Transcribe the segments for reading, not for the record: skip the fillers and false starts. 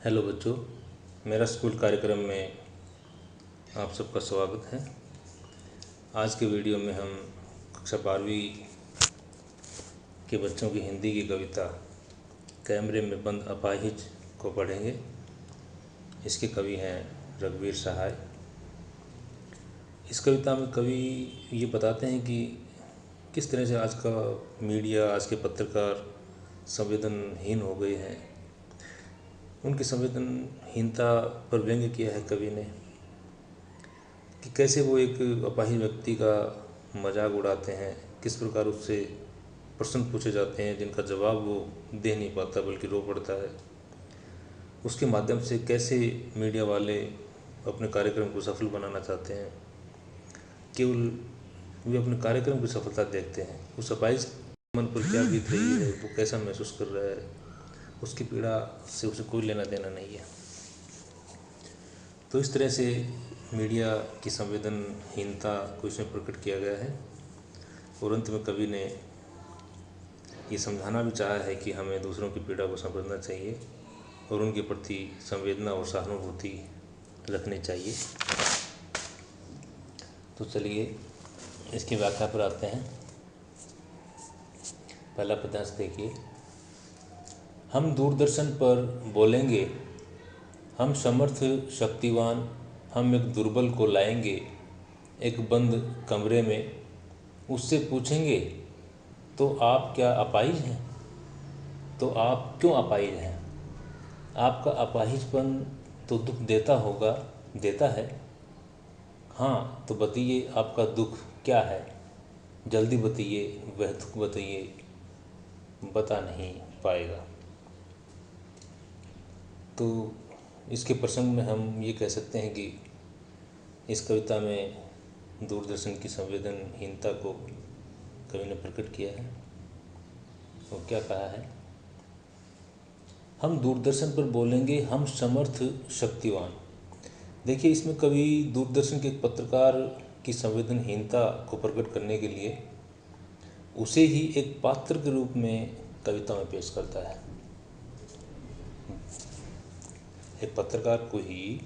Hello बच्चों, मेरा school कार्यक्रम में आप सबका स्वागत है। आज के वीडियो में हम कक्षा 12वीं के बच्चों की हिंदी की कविता कैमरे में बंद अपाहिज को पढ़ेंगे। इसके कवि हैं रघुवीर सहाय। इस कविता में कवि ये बताते हैं कि किस तरह से आज का मीडिया, आज के पत्रकार संवेदनहीन हो गए हैं। उनकी संवेदनहीनता पर व्यंग्य किया है कवि ने कि कैसे वो एक अपाहिज व्यक्ति का मजाक उड़ाते हैं, किस प्रकार उससे प्रश्न पूछे जाते हैं जिनका जवाब वो दे नहीं पाता बल्कि रो पड़ता है। उसके माध्यम से कैसे मीडिया वाले अपने कार्यक्रम को सफल बनाना चाहते हैं, केवल वे अपने कार्यक्रम की सफलता देखते हैं। उस अपाहिज मन पर क्या बीत रही है, वो कैसा महसूस कर रहा है, उसकी पीड़ा से उसे कोई लेना देना नहीं है। तो इस तरह से मीडिया की संवेदनहीनता को इसमें प्रकट किया गया है और अंत में कवि ने ये समझाना भी चाहा है कि हमें दूसरों की पीड़ा को समझना चाहिए और उनके प्रति संवेदना और सहानुभूति रखनी चाहिए। तो चलिए इसकी व्याख्या पर आते हैं। पहला पद्यांश देखिए। हम दूरदर्शन पर बोलेंगे, हम समर्थ शक्तिवान, हम एक दुर्बल को लाएंगे एक बंद कमरे में, उससे पूछेंगे तो आप क्या अपाहिज हैं, तो आप क्यों अपाहिज हैं, आपका अपाहिजपन तो दुख देता होगा, देता है, हाँ तो बताइए आपका दुख क्या है, जल्दी बताइए वह दुख बताइए, बता नहीं पाएगा। तो इसके प्रसंग में हम ये कह सकते हैं कि इस कविता में दूरदर्शन की संवेदनहीनता को कवि ने प्रकट किया है। और क्या कहा है, हम दूरदर्शन पर बोलेंगे, हम समर्थ शक्तिवान। देखिए इसमें कवि दूरदर्शन के एक पत्रकार की संवेदनहीनता को प्रकट करने के लिए उसे ही एक पात्र के रूप में कविता में पेश करता है। एक पत्रकार को ही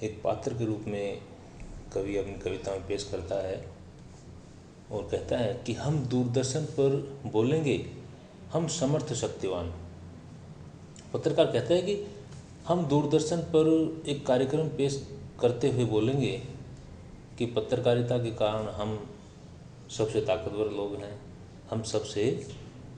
एक पात्र के रूप में कवि अपनी कविता में पेश करता है और कहता है कि हम दूरदर्शन पर बोलेंगे, हम समर्थ शक्तिवान। पत्रकार कहता है कि हम दूरदर्शन पर एक कार्यक्रम पेश करते हुए बोलेंगे कि पत्रकारिता के कारण हम सबसे ताकतवर लोग हैं, हम सबसे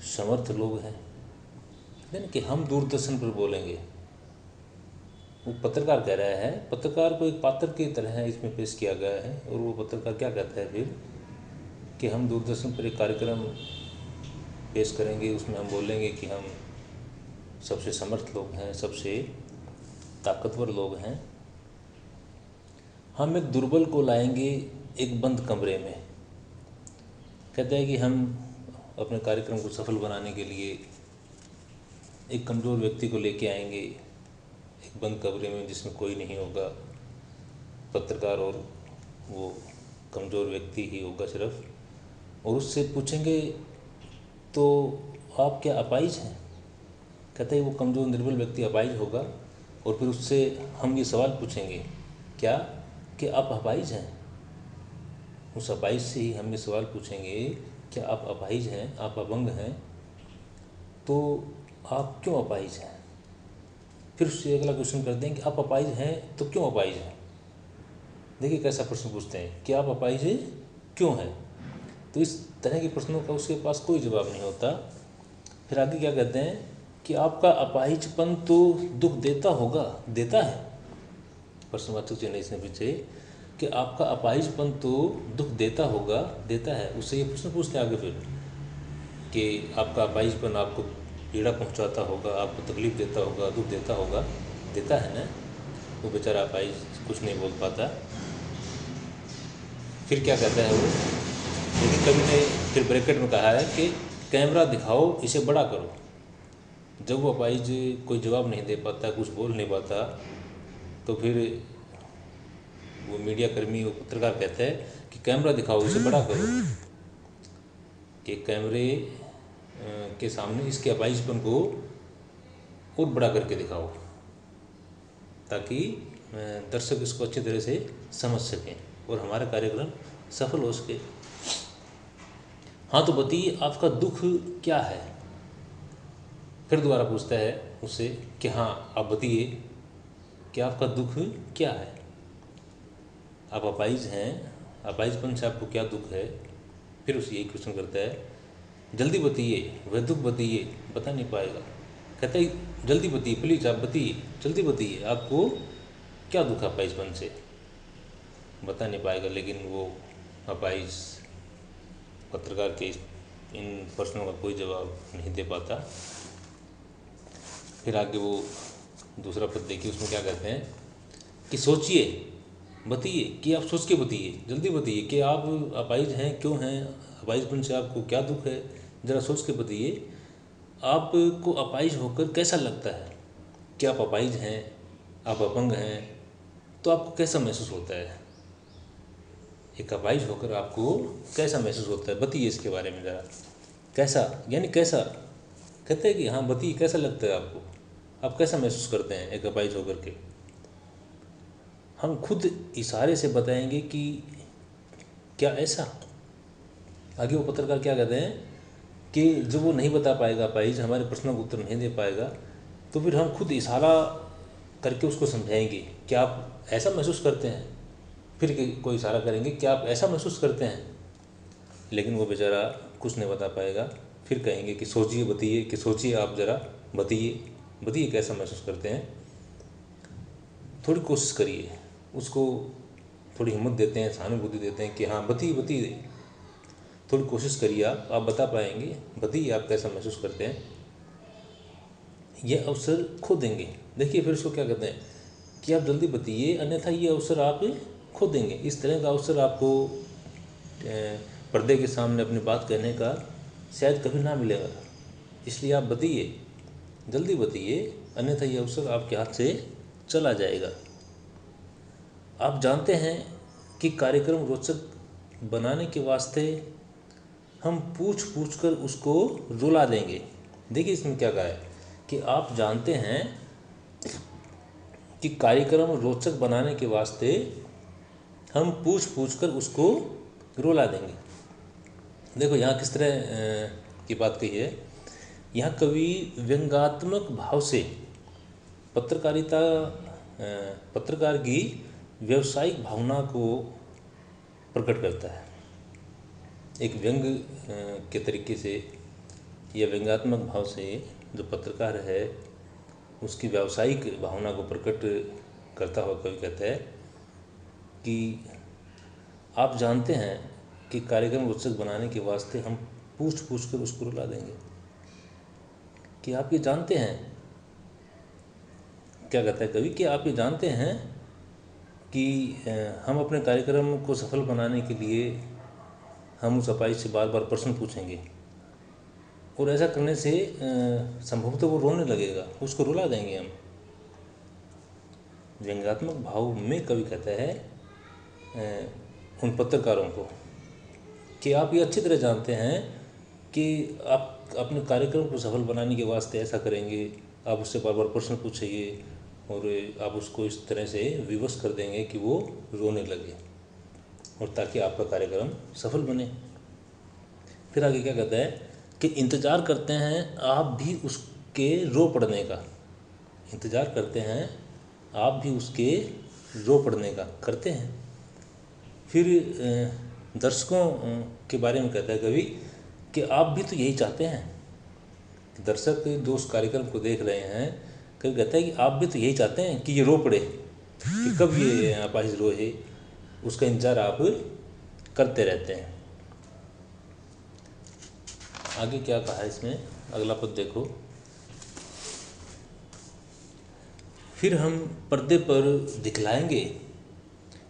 समर्थ लोग हैं। यानी कि हम दूरदर्शन पर बोलेंगे, वो पत्रकार कह रहा है। पत्रकार को एक पात्र की तरह इसमें पेश किया गया है और वो पत्रकार क्या कहता है फिर कि हम दूरदर्शन पर एक कार्यक्रम पेश करेंगे, उसमें हम बोलेंगे कि हम सबसे समर्थ लोग हैं, सबसे ताकतवर लोग हैं, हम एक दुर्बल को लाएंगे एक बंद कमरे में। कहता है कि हम अपने कार्यक्रम को सफल बनाने के लिए एक कमज़ोर व्यक्ति को लेके आएंगे एक बंद कमरे में जिसमें कोई नहीं होगा, पत्रकार और वो कमज़ोर व्यक्ति ही होगा सिर्फ, और उससे पूछेंगे तो आप क्या अपाहिज हैं। कहते हैं वो कमज़ोर निर्बल व्यक्ति अपाहिज होगा और फिर उससे हम ये सवाल पूछेंगे क्या कि आप अपाहिज हैं। उस अपाहिज से ही हम ये सवाल पूछेंगे क्या आप अपाहिज हैं, आप अपंग हैं, तो आप क्यों अपाहिज हैं। फिर उससे अगला क्वेश्चन करते हैं कि आप अपाहिज हैं तो क्यों अपाहिज हैं। देखिए कैसा प्रश्न पूछते हैं कि आप अपाहिज क्यों हैं। तो इस तरह के प्रश्नों का उसके पास कोई जवाब नहीं होता। फिर आगे क्या कहते हैं कि आपका अपाहिजपन तो दुख देता होगा, देता है, प्रश्नवाचक चिन्ह इसने पीछे, कि आपका अपाहिजपन तो दुख देता होगा, देता है। उससे ये प्रश्न पूछते हैं आगे फिर कि आपका अपाहिजपन आपको पीड़ा पहुंचाता होगा, आपको तकलीफ़ देता होगा, दुख देता होगा, देता है ना। वो बेचारा अपाहिज कुछ नहीं बोल पाता। फिर क्या कहता है वो, लेकिन कवि ने फिर ब्रैकेट में कहा है कि कैमरा दिखाओ, इसे बड़ा करो। जब वो अपाहिज कोई जवाब नहीं दे पाता, कुछ बोल नहीं पाता, तो फिर वो मीडिया कर्मी, वो पत्रकार कहता है कि कैमरा दिखाओ, इसे बड़ा करो, कि कैमरे के सामने इसके अपाहिजपन को और बड़ा करके दिखाओ। ताकि दर्शक इसको अच्छी तरह से समझ सकें और हमारा कार्यक्रम सफल हो सके। हाँ, तो बताइए आपका दुख क्या है। फिर दोबारा पूछता है उससे कि हाँ आप बताइए कि आपका दुख क्या है। आप अपाहिज हैं, अपाहिजपन से आपको क्या दुख है। फिर उसे यही क्वेश्चन करता है, जल्दी बताइए, वह दुख बताइए, बता नहीं पाएगा। कहता है जल्दी बताइए, प्लीज़ आप बताइए, जल्दी बताइए आपको क्या दुख है अपाहिजपन से। बता नहीं पाएगा, लेकिन वो अपाहिज पत्रकार के इन प्रश्नों का कोई जवाब नहीं दे पाता। फिर आगे वो दूसरा पद देखिए, उसमें क्या कहते हैं कि सोचिए, बताइए कि आप सोच के बताइए, जल्दी बताइए कि आप अपाहिज हैं, क्यों हैं, अपाहिजपन से आपको क्या दुख है, ज़रा सोच के बताइए। आपको अपाहिज होकर कैसा लगता है कि आप अपाहिज हैं, आप अपंग हैं, तो आपको कैसा महसूस होता है। एक अपाहिज होकर आपको कैसा महसूस होता है, बताइए इसके बारे में ज़रा। कैसा यानी कैसा, कहते हैं कि हाँ बताइए कैसा लगता है आपको, आप कैसा महसूस करते हैं एक अपाहिज होकर के। हम खुद इशारे से बताएंगे कि क्या ऐसा। आगे वो पत्रकार क्या कहते हैं कि जब वो नहीं बता पाएगा अपाहिज, हमारे प्रश्नों का उत्तर नहीं दे पाएगा, तो फिर हम खुद इशारा करके उसको समझाएंगे कि आप ऐसा महसूस करते हैं। फिर कोई इशारा करेंगे कि आप ऐसा महसूस करते हैं, लेकिन वो बेचारा कुछ नहीं बता पाएगा। फिर कहेंगे कि सोचिए, बताइए, कि सोचिए आप ज़रा, बताइए, बताइए कैसा महसूस करते हैं। थोड़ी कोशिश करिए, उसको थोड़ी हिम्मत देते हैं, सहानुभूति देते हैं कि हाँ बताइए, बताइए, थोड़ी कोशिश करिए, आप बता पाएंगे, बताइए आप कैसा महसूस करते हैं। ये अवसर खो देंगे। देखिए फिर उसको क्या कहते हैं कि आप जल्दी बताइए, अन्यथा ये अवसर आप खो देंगे। इस तरह का अवसर आपको पर्दे के सामने अपनी बात कहने का शायद कभी ना मिलेगा। इसलिए आप बताइए, जल्दी बताइए, अन्यथा ये अवसर आपके हाथ से चला जाएगा। आप जानते हैं कि कार्यक्रम रोचक बनाने के वास्ते हम पूछ पूछ कर उसको रुला देंगे। देखिए इसमें क्या कहा है कि आप जानते हैं कि कार्यक्रम रोचक बनाने के वास्ते हम पूछ पूछ कर उसको रुला देंगे। देखो यहाँ किस तरह की बात कही है। यहाँ कवि व्यंग्यात्मक भाव से पत्रकारिता पत्रकार की व्यावसायिक भावना को प्रकट करता है। एक व्यंग के तरीके से या व्यंग्यात्मक भाव से जो पत्रकार है उसकी व्यावसायिक भावना को प्रकट करता हुआ कवि कहता है कि आप जानते हैं कि कार्यक्रम रोचक बनाने के वास्ते हम पूछ पूछ कर उसको रुला देंगे। कि आप ये जानते हैं, क्या कहता है कवि, कि आप ये जानते हैं कि हम अपने कार्यक्रम को सफल बनाने के लिए हम उस अपाहिज से बार बार प्रश्न पूछेंगे, और ऐसा करने से संभवतः वो रोने लगेगा, उसको रुला देंगे हम। व्यंग्यात्मक भाव में कवि कहता है उन पत्रकारों को कि आप ये अच्छी तरह जानते हैं कि आप अपने कार्यक्रम को सफल बनाने के वास्ते ऐसा करेंगे, आप उससे बार बार प्रश्न पूछेंगे और आप उसको इस तरह से विवश कर देंगे कि वो रोने लगे, और ताकि आपका कार्यक्रम सफल बने। फिर आगे क्या कहता है कि इंतज़ार करते हैं आप भी उसके रो पड़ने का। इंतज़ार करते हैं आप भी उसके रो पड़ने का करते हैं। फिर दर्शकों के बारे में कहता है कवि कि आप भी तो यही चाहते हैं। दर्शक जो उस कार्यक्रम को देख रहे हैं, कवि कहता है कि आप भी तो यही चाहते हैं कि ये रो पड़े, कि कब ये अपाहिज रोए, उसका इंतज़ार आप करते रहते हैं। आगे क्या कहा है इसमें, अगला पद देखो। फिर हम पर्दे पर दिखलाएंगे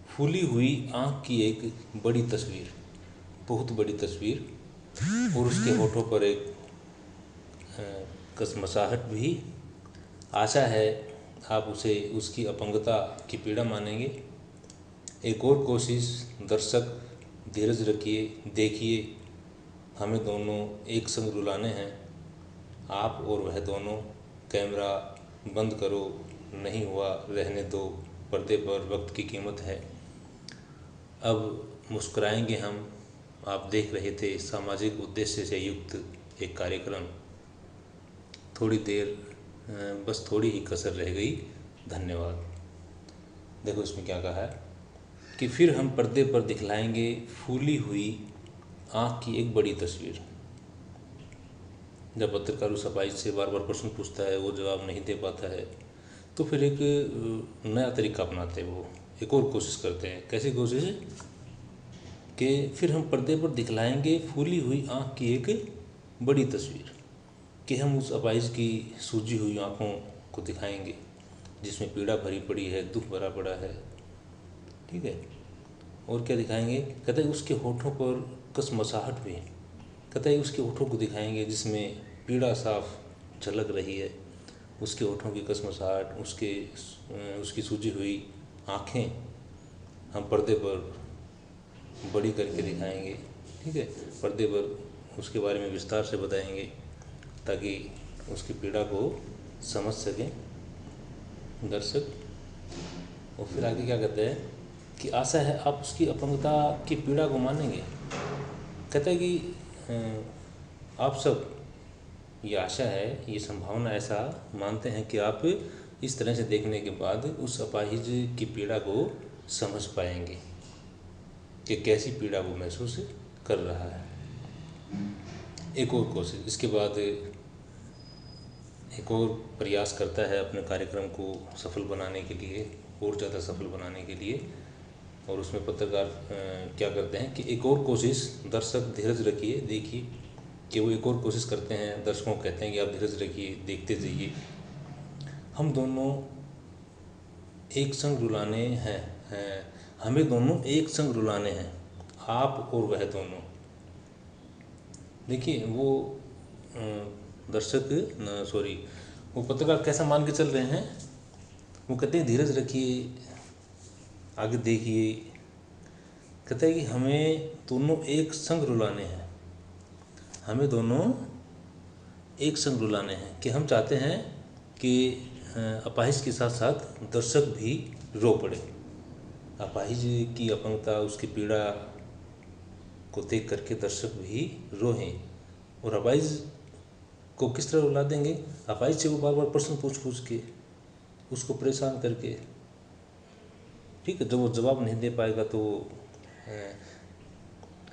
फूली हुई आँख की एक बड़ी तस्वीर, बहुत बड़ी तस्वीर, और उसके होठों पर एक कसमसाहट भी। आशा है आप उसे उसकी अपंगता की पीड़ा मानेंगे। एक और कोशिश दर्शक, धीरज रखिए, देखिए, हमें दोनों एक संग रुलाने हैं, आप और वह दोनों। कैमरा बंद करो, नहीं हुआ रहने दो, पर्दे पर वक्त की कीमत है। अब मुस्कुराएंगे हम, आप देख रहे थे सामाजिक उद्देश्य से युक्त एक कार्यक्रम। थोड़ी देर, बस थोड़ी ही कसर रह गई, धन्यवाद। देखो इसमें क्या कहा है कि फिर हम पर्दे पर दिखलाएंगे फूली हुई आँख की एक बड़ी तस्वीर। जब पत्रकार उस अपाहिज से बार बार प्रश्न पूछता है, वो जवाब नहीं दे पाता है, तो फिर एक नया तरीका अपनाते हैं, वो एक और कोशिश करते हैं। कैसी कोशिश? कि फिर हम पर्दे पर दिखलाएंगे फूली हुई आँख की एक बड़ी तस्वीर, कि हम उस अपाहिज की सूजी हुई आँखों को दिखाएंगे जिसमें पीड़ा भरी पड़ी है, दुख भरा पड़ा है। ठीक है। और क्या दिखाएंगे? कहते हैं उसके होठों पर कसमसाहट भी। कहते हैं उसके होठों को दिखाएंगे जिसमें पीड़ा साफ झलक रही है, उसके होठों की कसमसाहट, उसकी सूजी हुई आँखें हम पर्दे पर बड़ी करके दिखाएंगे। ठीक है। पर्दे पर उसके बारे में विस्तार से बताएंगे ताकि उसकी पीड़ा को समझ सकें दर्शक। और फिर आगे क्या कहते हैं कि आशा है आप उसकी अपंगता की पीड़ा को मानेंगे। कहता है कि आप सब, ये आशा है, ये संभावना ऐसा मानते हैं कि आप इस तरह से देखने के बाद उस अपाहिज की पीड़ा को समझ पाएंगे कि कैसी पीड़ा वो महसूस कर रहा है। एक और कोशिश, इसके बाद एक और प्रयास करता है अपने कार्यक्रम को सफल बनाने के लिए, और ज़्यादा सफल बनाने के लिए। और उसमें पत्रकार क्या करते हैं कि एक और कोशिश, दर्शक धीरज रखिए, देखिए कि वो एक और कोशिश करते हैं। दर्शकों को कहते हैं कि आप धीरज रखिए, देखते जाइए, हम दोनों एक संग रुलाने हैं, हमें दोनों एक संग रुलाने हैं, आप और वह दोनों। देखिए वो वो पत्रकार कैसा मान के चल रहे हैं। वो कहते हैं धीरज रखिए, आगे देखिए। कहते हैं कि हमें दोनों एक संग रुलाने हैं, हमें दोनों एक संग रुलाने हैं, कि हम चाहते हैं कि अपाहिज के साथ साथ दर्शक भी रो पड़े। अपाहिज की अपंगता, उसकी पीड़ा को देख करके दर्शक भी रोएं। और अपाहिज को किस तरह रुला देंगे? अपाहिज से वो बार बार प्रश्न पूछ के, उसको परेशान करके। ठीक है। जब वो जवाब नहीं दे पाएगा तो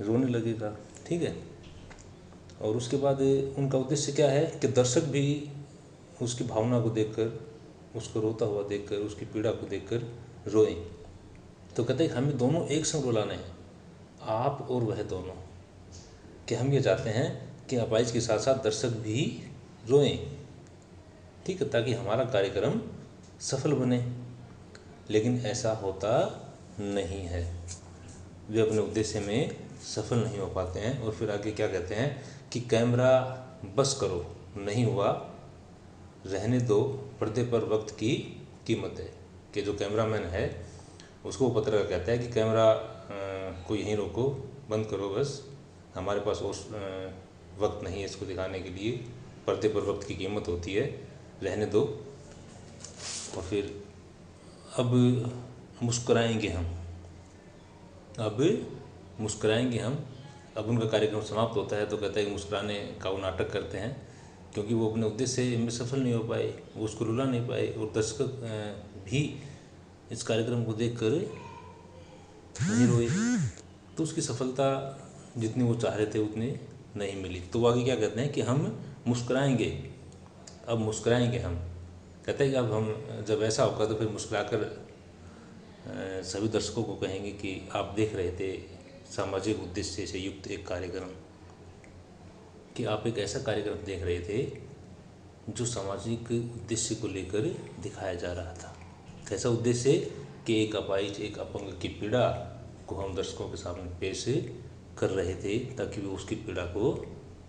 रोने लगेगा। ठीक है। और उसके बाद उनका उद्देश्य क्या है कि दर्शक भी उसकी भावना को देखकर, उसको रोता हुआ देखकर, उसकी पीड़ा को देखकर रोएं। तो कहते हैं हमें दोनों एक संग रुलाने हैं, आप और वह दोनों, कि हम ये चाहते हैं कि अपाहिज के साथ साथ दर्शक भी रोएं। ठीक है। ताकि हमारा कार्यक्रम सफल बने। लेकिन ऐसा होता नहीं है, वे अपने उद्देश्य में सफल नहीं हो पाते हैं। और फिर आगे क्या कहते हैं कि कैमरा बस करो, नहीं हुआ रहने दो, पर्दे पर वक्त की कीमत है। कि जो कैमरामैन है उसको पत्रकार कहता है कि कैमरा को यहीं रोको, बंद करो, बस हमारे पास और वक्त नहीं है इसको दिखाने के लिए, पर्दे पर वक्त की कीमत होती है, रहने दो। और फिर अब मुस्कुराएंगे हम, अब मुस्कुराएंगे हम। अब उनका कार्यक्रम समाप्त होता है तो कहता है कि मुस्कुराने का वो नाटक करते हैं, क्योंकि वो अपने उद्देश्य में सफल नहीं हो पाए, वो उसको रुला नहीं पाए। और दर्शक भी इस कार्यक्रम को देखकर नहीं रोए, तो उसकी सफलता जितनी वो चाह रहे थे उतनी नहीं मिली। तो वो आगे क्या कहते हैं कि हम मुस्कुराएंगे, अब मुस्कुराएंगे हम। कहते हैं कि अब हम, जब ऐसा होगा तो फिर मुस्कुराकर सभी दर्शकों को कहेंगे कि आप देख रहे थे सामाजिक उद्देश्य से युक्त एक कार्यक्रम, कि आप एक ऐसा कार्यक्रम देख रहे थे जो सामाजिक उद्देश्य को लेकर दिखाया जा रहा था। कैसा उद्देश्य? कि एक अपाहिज, एक अपंग की पीड़ा को हम दर्शकों के सामने पेश कर रहे थे ताकि वो उसकी पीड़ा को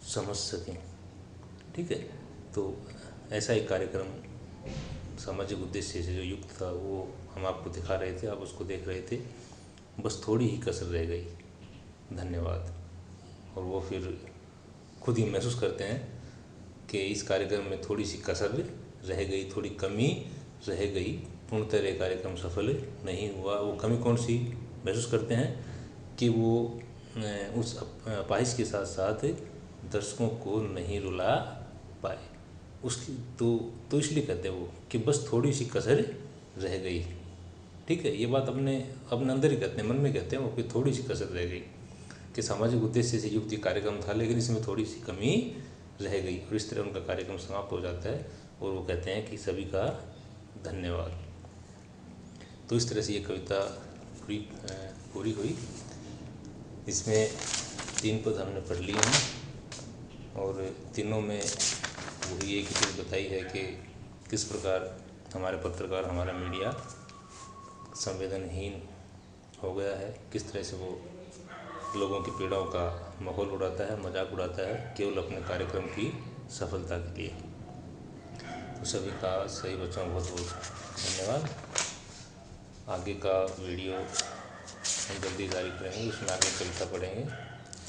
समझ सकें। ठीक है। तो ऐसा एक कार्यक्रम सामाजिक उद्देश्य से जो युक्त था वो हम आपको दिखा रहे थे, आप उसको देख रहे थे, बस थोड़ी ही कसर रह गई, धन्यवाद। और वो फिर खुद ही महसूस करते हैं कि इस कार्यक्रम में थोड़ी सी कसर रह गई, थोड़ी कमी रह गई, पूर्णतः ये कार्यक्रम सफल नहीं हुआ। वो कमी कौन सी महसूस करते हैं कि वो उस अपाहिज के साथ साथ दर्शकों को नहीं रुला पाए। उसकी तो इसलिए कहते हैं वो कि बस थोड़ी सी कसर रह गई। ठीक है, ये बात अपने अंदर ही कहते हैं, मन में कहते हैं वो कि थोड़ी सी कसर रह गई, कि सामाजिक उद्देश्य से युक्त कार्यक्रम था लेकिन इसमें थोड़ी सी कमी रह गई, और इस तरह उनका कार्यक्रम समाप्त हो जाता है और वो कहते हैं कि सभी का धन्यवाद। तो इस तरह से ये कविता पूरी हुई। इसमें 3 पद हमने पढ़ लिए हैं और तीनों में वही एक ही चीज़ बताई है कि किस प्रकार हमारे पत्रकार, हमारा मीडिया संवेदनहीन हो गया है, किस तरह से वो लोगों की पीड़ाओं का माहौल उड़ाता है, मजाक उड़ाता है केवल अपने कार्यक्रम की सफलता के लिए। तो सभी का, सही बच्चों को बहुत बहुत धन्यवाद। आगे का वीडियो हम जल्दी जारी करेंगे, उसमें आगे कविता पढ़ेंगे।